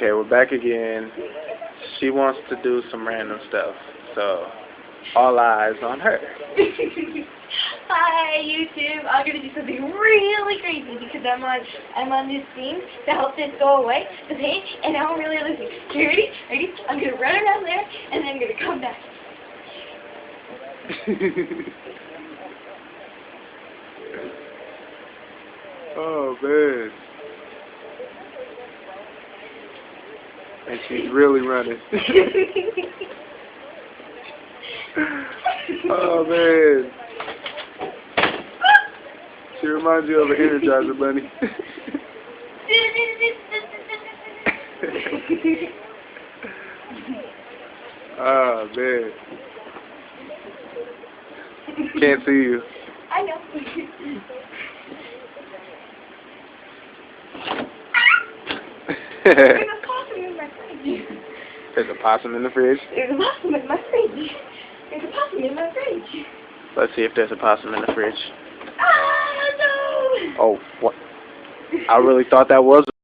Okay, we're back again. She wants to do some random stuff, so all eyes on her. Hi YouTube, I'm gonna do something really crazy because I'm on this thing to help this go away, the pain, and now I'm really losing. You ready? Ready? I'm gonna run around there and then I'm gonna come back. Oh man. And she's really running. Oh man. She reminds you of an Energizer bunny. Oh man. Can't see you. I know. There's a possum in my fridge. There's a possum in the fridge? There's a possum in my fridge. There's a possum in my fridge. Let's see if there's a possum in the fridge. Ah, no! Oh, what? I really thought that was